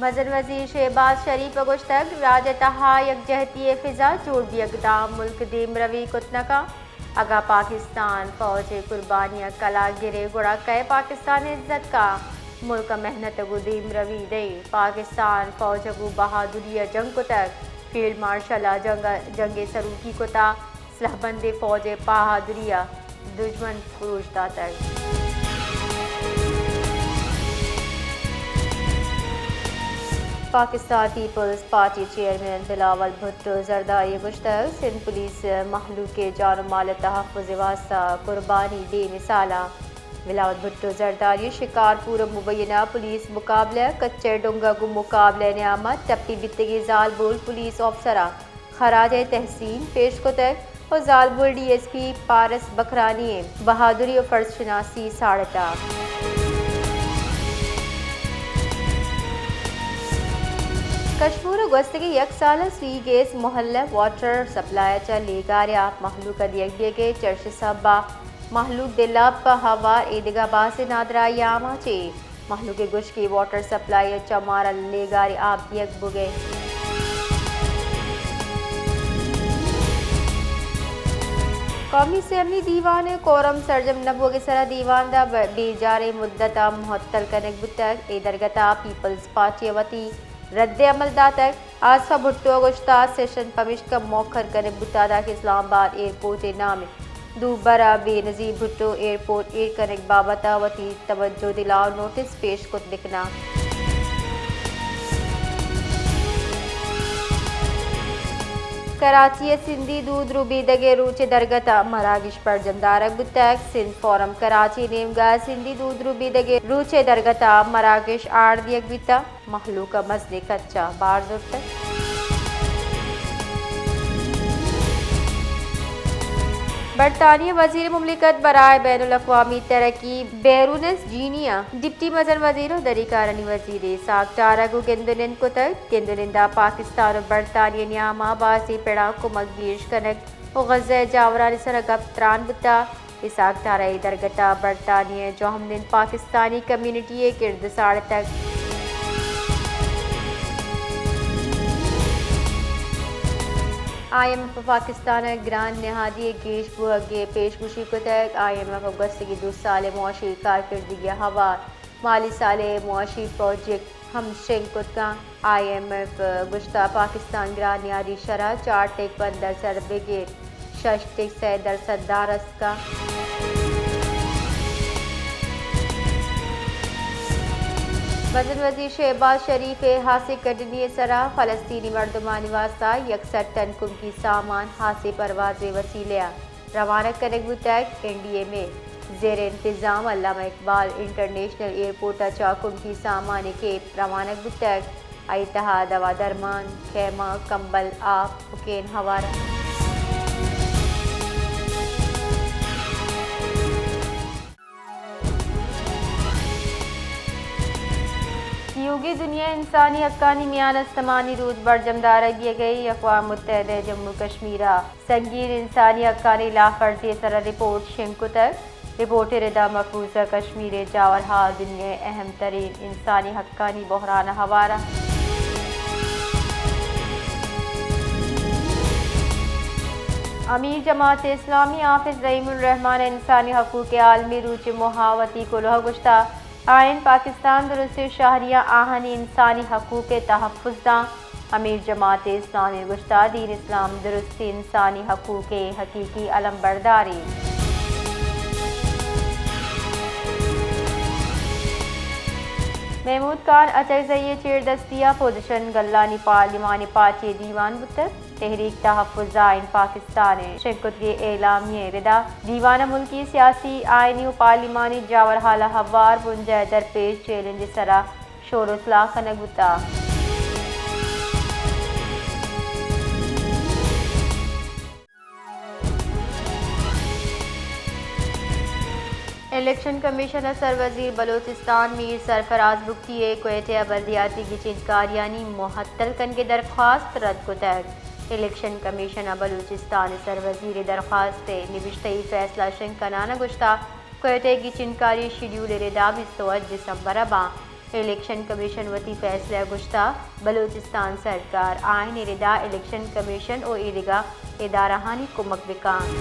मजन वजीर शहबाज शरीफ गुश्तक राजतहा यकजहती फिजा जोड़ भी इकदाम मुल्क दीम रवि कुतनका अगा पाकिस्तान फौज कुर्बानियाँ कला गिरे गुड़ा कै पाकिस्तान इज्जत का मुल्क मेहनत गु दीम रवि दे पाकिस्तान फौज गु बहादुरी जंग कुतक फील्ड मार्शल जंग सरूकी कुता सलाहबंद फौज बहादुरिया दुश्मन फरोशदा तक Pakistan people's party chairman Bilawal Bhutto Zardari गुश्तक सिंध पुलिस महलूक जान माल तहफ़्फ़ुज़ वास्ता कुर्बानी बेमिसाला बिलावल भुट्टो जरदारी शिकारपुर मुबैना पुलिस मुकाबला कच्चे डुंगा गु मुकाबले नियामत टप्पी बितगी जालबुल पुलिस अफसरा खराज तहसीन पेश कुतक और जालबुल DSP पारस बखरानी बहादुरी और फर्ज शनासी साड़ता कश्मीर गस्तगी एक साल स्वी गैस मोहल्ला वाटर सप्लाई चा लेगारिया महलूक दियगे के चर्च सबा महलूक दिलब हवा ईदगा बासे नादरा यामा चे महलूक गुश की वाटर सप्लाई चा मारा लेगारी आप दियग बुगे कौमी असम्बली दीवान कोरम सरजम नबो के सरा दीवान दा बेजारे मुद्दता मुहत्तल कनक बुतक एदरगता पीपल्स पार्टी वती रद्द अमल दातक आसफा भुट्टो गुश्ता सेशन पमिश का मौखर करे बुतादा के इस्लामाबाद एयरपोर्ट नाम दूबरा Benazir Bhutto airport air connect बाबता वती तवज्जो दिलाओ नोटिस पेश कुत लिखना कराची सिंधी दूध रूबीदगे रूचे दरगता मरागिश पर जमदारक बुतक सिंध फोरम कराची नेमगा सिंधी दूध रूबीदगे रूचे दरगता मरागिश आड़ दियक बिता महलूका मसले कच्चा बार जुट बरतानिया वजीर मुमलिकत बराए बैनुल अक़वामी तरक्की बैरूनस जीनिया डिप्टी मजन वजीर दरीकारनी वजीर साक टारगु केंदुनिन कुतक केंदुनिंदा पाकिस्तान और बरतानिया नियामा बासी पेड़ा को मगीश कनक और गज़े जावरानी सर गप्त्रान बुता इसाक टारा दरगता बरतानिया जो हमदिन पाकिस्तानी कम्युनिटी किर्द साड़ तक IMF पाकिस्तान ग्रान नहादी गेश बुहगे पेशगुशी को तक IMF अगस्त की 2 साल मुआशी कारकर्दगी हवा माली साल मुआशी प्रोजेक्ट हम शिंकुतका IMF गुश्ता पाकिस्तान ग्रान नहादी शरह 4.15 बिगे 6.3 दारस का वज़न वज़ीर शहबाज शरीफ हासे कटनी सरा फ़लस्तीनी मर्दमानी वास्ता 61 टन कुमकी सामान हासे परवाज वसीलिया रवाना कनेक बुतक NDA में ज़ेर इंतज़ाम अल्लामा इकबाल इंटरनेशनल एयरपोर्ट चा कुमकी सामान के रवाना बुतक इत्तेहाद दवा दरमान खेमा कंबल आप हुकैन हवारा योगी दुनिया इंसानी हक्कानी मियान अस्तमानी रूद बरजमदार किए गई अक़वाम मुत्तहिदा जम्मू कश्मीरा संगीन इंसानी हक्कानी लाफर्जी सर रिपोर्ट शिंकु तक रिपोर्ट रिदा मफरूज़ा कश्मीर जावर हाल दुनिया अहम तरीन इंसानी हक्कानी बहरान हवारा अमीर जमात इस्लामी हाफिज़ रहीमुर रहमान इंसानी हकूक़ के आलमी रूच मुहावती कुलह गुश्ता आयन पाकिस्तान दुरुस्त शाहरिया आहनी इंसानी हकूक़ तहफ़्फ़ुज़दा अमीर जमात इस्लामी गुश्ता दीन इस्लाम दुरुस्त इंसानी हकूक़ हकीकी अलम बरदारी महमूद खान अचरज़ई चेर दस्तिया पोजिशन गल्लानी पार्लिमानी पार्टी दीवान बुतर तहरीक तहफ़्फ़ुज़ आइन पाकिस्तान शिंकुत एलामिया रिदा दीवाना मुल्की सियासी आइनी पार्लिमानी जावर हाला हवार बुंजा दरपेश चैलेंज सरा शोर इस्लाह कनगुता इलेक्शन कमीशन सर वजीर बलोचिस्तान मीर सरफराज बुख्ती कोयटे बल्दियाती की चिंतकारियानी मुहत्तल कन के दरख्वास्त रद्द को तहत इलेक्शन कमीशन बलूचिस्तान सर वजीर दरख्वास्त निविश्तई फैसला शिंकनाना गुश्ता कोयटे की चिंतकारी शेड्यूल रिदा 22 दिसंबर बा الیکشن کمیشن وتی فیصلہ گشتہ بلوچستان سرکار آئین ردا الیکشن کمیشن اور ایدگا ادارہانی کمک بکان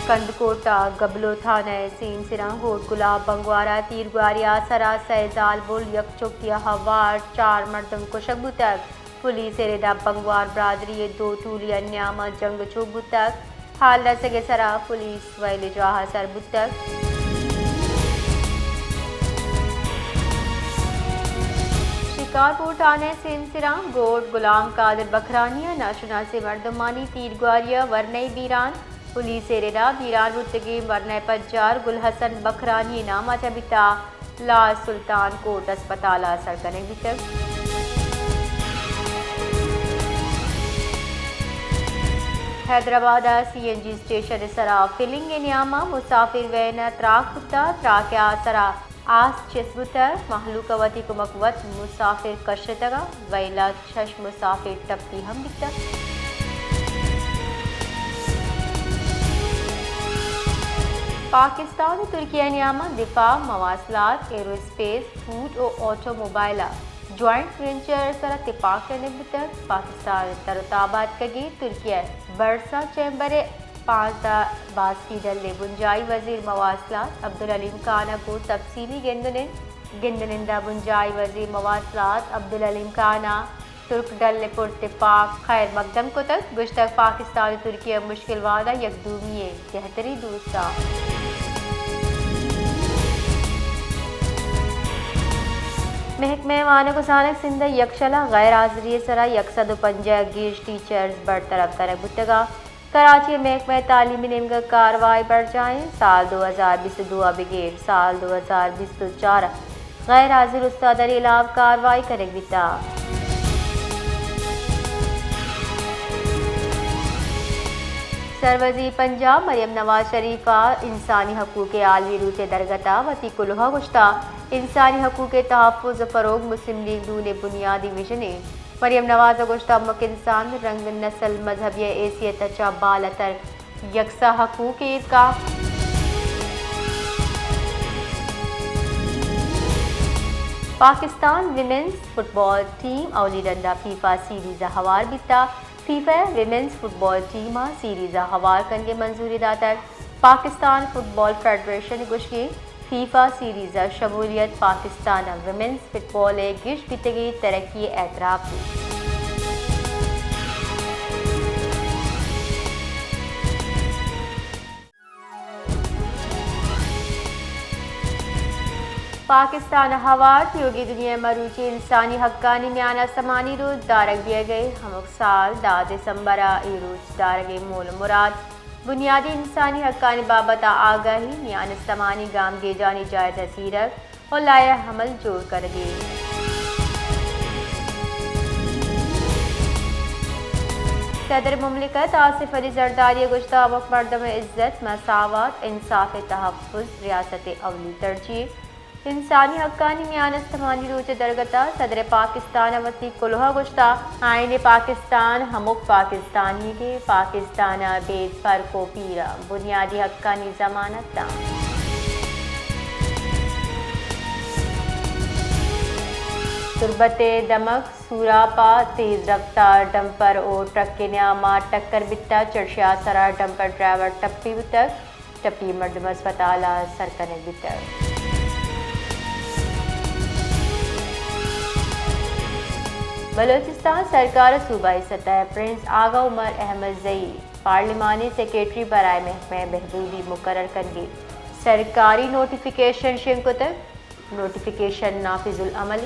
کندکوٹا گبلو تھانہ سین سران ہوٹ گلاب بنگوارا تیرگواریا سرا سیزال بول یک چوکیا ہوار 4 مردم کشک بوتک پولیس ردا بنگوار برادری 2 طولیہ نیامہ جنگ چوک بوتک حال رسگ سرا پولیس ویل جواہ سر بوتک شکارپور تھانے سین سران گوٹ غلام قادر بکرانیہ ناشنا سے مردمانی تیرگواریا ورنئی بیران پولیس ردا بیران بوتگی ورنئی پجار گل حسن بکرانی نامہ چبتا لاج سلطان کوٹ اسپتال سرکنے بتک حیدرآباد سی این جی اسٹیشن سرا فلنگ نیامہ مسافر وین تراک بتا تراکیا سرا آس چس بتا محلوک وتی کمک وت مسافر کشتگا ویلا 6 مسافر ٹپتی ہم بتا پاکستان ترکیہ نیامہ دفاع مواصلات ایرو اسپیس فوڈ اور آٹو موبائلہ جوائنٹ وینچر سر اتفاق کرنے بتک پاکستان ترتابات کگی ترکیہ برسا چیمبر 5 باس کی ڈل بنجائی وزیر مواصلات عبدالعلیم کانہ کو تفصیلی گندنندہ بنجائی وزیر مواصلات عبدالعلیم کانہ ترک ڈل پر اتفاق خیر مقدم کو تک گشتک پاکستان ترکیہ مشکل وعدہ یک دومیے 73 دوسرا محکمہ معنی گسانک سندھ یکشلا غیر حاضری سرا 150 گیش ٹیچرز برطرف کرک بتگا کراچی محکمہ تعلیمی نمگہ کاروائی بڑھ جائیں سال 2022 بغیر سال 2024 غیر حاضر استاد علاوہ کاروائی کرک بتا سروزی پنجاب مریم نواز شریفہ انسانی حقوق عالمی روچ درگتا وتی کلوہ گشتہ انسانی حقوق تحفظ فروغ مسلم لیگ دون بنیادی ویژنے مریم نواز گشتہ مک انسان رنگ نسل مذہبی حیثیت اچا بالتر یکساں حقوق کا پاکستان ویمنز فٹ بال ٹیم اولی ڈنڈا فیفا سیریز ہوار بتا فیفا ویمنز فٹ بال ٹیم سیریز ہوار کنگے منظوری داتر پاکستان فٹ بال فیڈریشن گشگی فیفا سیریز شمولیت پاکستان ویمنز فٹ بال گش بتگی ترقی اعتراف پاکستان ہوار یوگی دنیا مروچی انسانی حقانی میانہ سمانی روز دارک دیے گئے ہمک سال 10 دسمبر روز دارگے مول مراد بنیادی انسانی حقانی بابت آگاہی میان سمانی گام گے جانی جائزہ سیرک اور لائے حمل جوڑ کر گے صدر مملکت آصف علی زرداری گشتہ وقت مردم عزت مساوات انصاف تحفظ ریاست اولی ترجیح انسانی حقانی میان استمانی روچ درگتا صدر پاکستان وتی کلوہ گشتہ آئین پاکستان ہمک پاکستانی کے پاکستان بید فرق و پیرا بنیادی حقانی ضمانت تا تربت دمک سوراپا تیز رفتار ڈمپر اور ٹرک کے نیامہ ٹکر بتا چرشیا سرا ڈمپر ڈرائیور ٹپی بتک ٹپی مردم اسپتال سرکنک بتک بلوچستان سرکار صوبائی سطح پرنس آغا عمر احمد زئی پارلیمانی سیکریٹری برائے محکمہ بہبودی مقرر کنگے سرکاری نوٹیفیکیشن شنکتک نوٹیفیکیشن نافذ العمل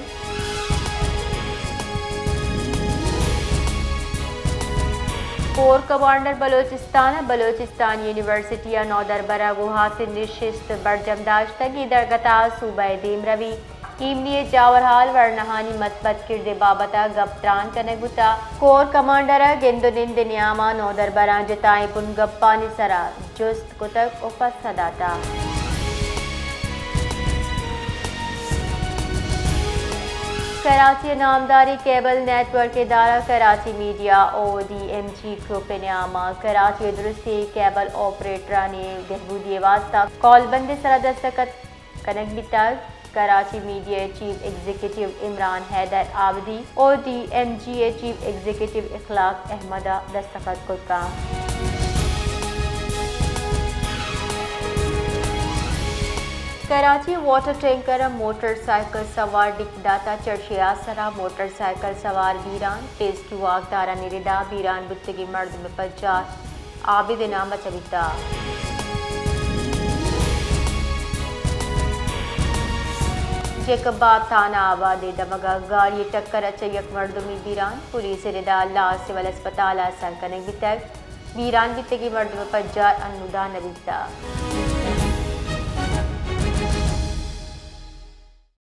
کور کمانڈر بلوچستان یونیورسٹی نودربرہ کو حاصل نشست برجم داشتگی درگتا صوبہ دیم روی ایمنی جاورحال ورنہانی مثبت کردے بابتا گپتران کنگ بتا کور کمانڈر گندنند نیاما نودربران جتائیں پن گپانی سرا جست کتک اپس صداتا کراچی نامداری کیبل نیٹ ورک ادارہ کراچی میڈیا ODMG گروپ نامہ کراچی درستی کیبل آپریٹرانی بہبودی واسطہ کال بند سرا دستخط کنک بیتگ Karachi media chief executive Imran Haider Abdi ODMG chief executive Akhlaq احمدہ دستخط کتا Karachi water tanker motorcycle سوار ڈک داتا چرچیا سرا موٹر سائیکل سوار بیران ریسکیو واقدارہ نردا بیران بتگی مرد میں پجار عابد نامہ چویتا جیکباب تھانہ آباد دمگا گاڑی ٹکر اچ یک مردمی بیران پولیس ردا لا سول اسپتال سر کنک بیتگ بیران بتگی مرد میں پجار انودا نبیتا